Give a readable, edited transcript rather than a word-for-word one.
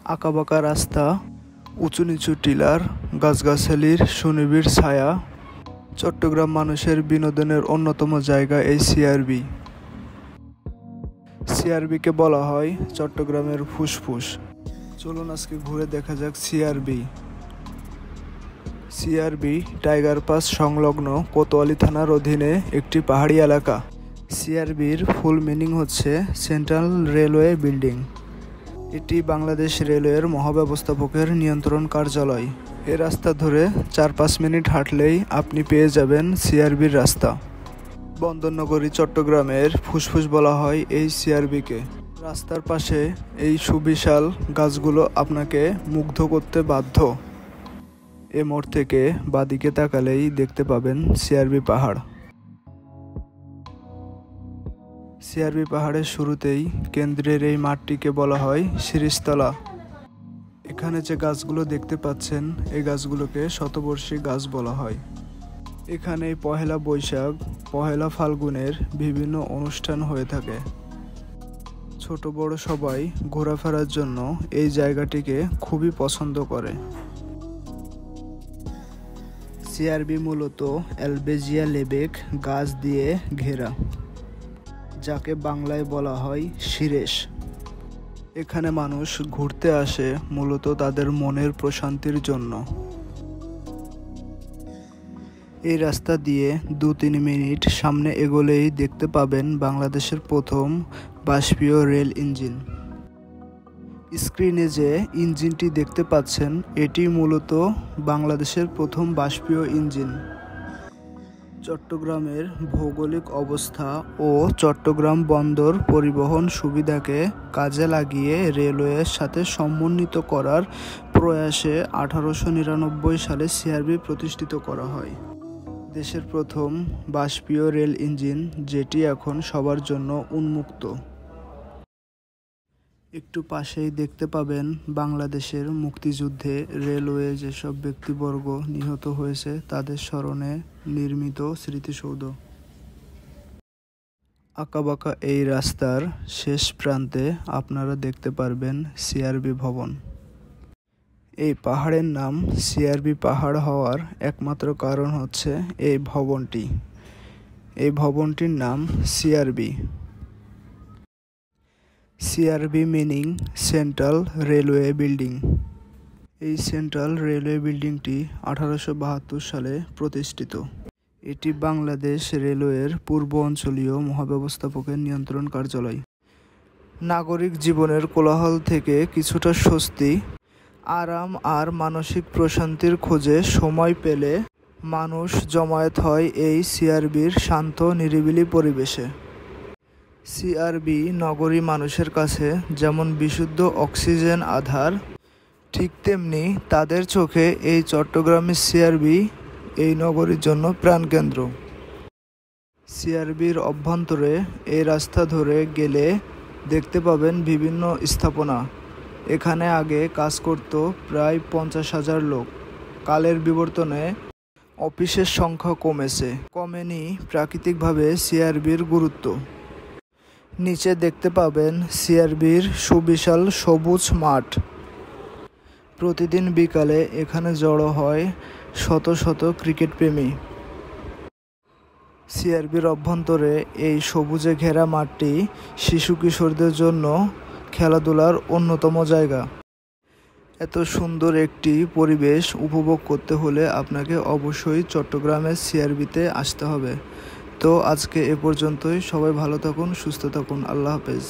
আঁকাবাঁকা রাস্তা, উঁচু নিচু টিলার, গাছগাছালির সুনিবিড় ছায়া। চট্টগ্রাম মানুষের বিনোদনের অন্যতম জায়গা এই সিআরবি। সিআরবিকে বলা হয় চট্টগ্রামের ফুসফুস। চলুন আজকে ঘুরে দেখা যাক সিআরবি। সিআরবি টাইগার পাস সংলগ্ন কোতোয়ালি থানার অধীনে একটি পাহাড়ি এলাকা। সিআরবির ফুল মিনিং হচ্ছে সেন্ট্রাল রেলওয়ে বিল্ডিং। এটি বাংলাদেশ রেলওয়ের মহাব্যবস্থাপকের নিয়ন্ত্রণ কার্যালয়। এই রাস্তা ধরে 4-5 মিনিট হাঁটলেই আপনি পেয়ে যাবেন সিআরবির রাস্তা। বন্দরনগরী চট্টগ্রামের ফুসফুস বলা হয় এই সিআরবিকে। রাস্তার পাশে এই সুবিশাল গাছগুলো আপনাকে মুগ্ধ করতে বাধ্য। এ মোড় থেকে বাদিকে তাকালেই দেখতে পাবেন সিআরবি পাহাড়। সিআরবি পাহাড়ের শুরুতেই কেন্দ্রের এই মাঠটিকে বলা হয় শিরিষতলা। এখানে যে গাছগুলো দেখতে পাচ্ছেন এই গাছগুলোকে শতবর্ষী গাছ বলা হয়। এখানে পহেলা বৈশাখ, পহেলা ফাল্গুনের বিভিন্ন অনুষ্ঠান হয়ে থাকে। ছোট বড় সবাই ঘোরাফেরার জন্য এই জায়গাটিকে খুবই পছন্দ করে। সিআরবি মূলত অ্যালবেজিয়া লেবেক গাছ দিয়ে ঘেরা, যাকে বাংলায় বলা হয় শিরেশ। এখানে মানুষ ঘুরতে আসে মূলত তাদের মনের প্রশান্তির জন্য। এই রাস্তা দিয়ে 2-3 মিনিট সামনে এগোলেই দেখতে পাবেন বাংলাদেশের প্রথম বাষ্পীয় রেল ইঞ্জিন। স্ক্রিনে যে ইঞ্জিনটি দেখতে পাচ্ছেন এটি মূলত বাংলাদেশের প্রথম বাষ্পীয় ইঞ্জিন। চট্টগ্রামের ভৌগোলিক অবস্থা ও চট্টগ্রাম বন্দর পরিবহন সুবিধাকে কাজে লাগিয়ে রেলওয়ের সাথে সমন্বিত করার প্রয়াসে 1899 সালে সিআরবি প্রতিষ্ঠিত করা হয়। দেশের প্রথম বাষ্পীয় রেল ইঞ্জিন, যেটি এখন সবার জন্য উন্মুক্ত। একটু পাশেই দেখতে পাবেন বাংলাদেশের মুক্তিযুদ্ধে রেলওয়ে যেসব ব্যক্তিবর্গ নিহত হয়েছে তাদের স্মরণে নির্মিত স্মৃতিসৌধ। আঁকাবাঁকা এই রাস্তার শেষ প্রান্তে আপনারা দেখতে পারবেন সিআরবি ভবন। এই পাহাড়ের নাম সিআরবি পাহাড় হওয়ার একমাত্র কারণ হচ্ছে এই ভবনটি। এই ভবনটির নাম CRB. CRB meaning central railway building. এই সেন্ট্রাল রেলওয়ে বিল্ডিংটি 1872 সালে প্রতিষ্ঠিত। এটি বাংলাদেশ রেলওয়ের পূর্ব অঞ্চলীয় মহাব্যবস্থাপকের নিয়ন্ত্রণ কার্যালয়। নাগরিক জীবনের কোলাহল থেকে কিছুটা স্বস্তি, আরাম আর মানসিক প্রশান্তির খোঁজে সময় পেলে মানুষ জমায়েত হয় এই সিআরবির শান্ত নিরিবিলি পরিবেশে। সিআরবি নগরী মানুষের কাছে যেমন বিশুদ্ধ অক্সিজেন আধার, ঠিক তেমনি তাদের চোখে এই চট্টগ্রামের সিআরবি এই নগরীর জন্য প্রাণকেন্দ্র। সিআরবির অভ্যন্তরে এই রাস্তা ধরে গেলে দেখতে পাবেন বিভিন্ন স্থাপনা। এখানে আগে কাজ করত প্রায় 50,000 লোক। কালের বিবর্তনে অফিসের সংখ্যা কমেনি প্রাকৃতিকভাবে সিআরবির গুরুত্ব। নিচে দেখতে পাবেন সিআরবির সুবিশাল সবুজ মাঠ। প্রতিদিন বিকালে এখানে জড়ো হয় শত শত ক্রিকেট প্রেমী। সিআরবির অভ্যন্তরে এই সবুজে ঘেরা মাঠটি শিশু কিশোরদের জন্য খেলাধুলার অন্যতম জায়গা। এত সুন্দর একটি পরিবেশ উপভোগ করতে হলে আপনাকে অবশ্যই চট্টগ্রামের সিআরবিতে আসতে হবে। তো আজকে এ পর্যন্তই। সবাই ভালো থাকুন, সুস্থ থাকুন। আল্লাহ হাফেজ।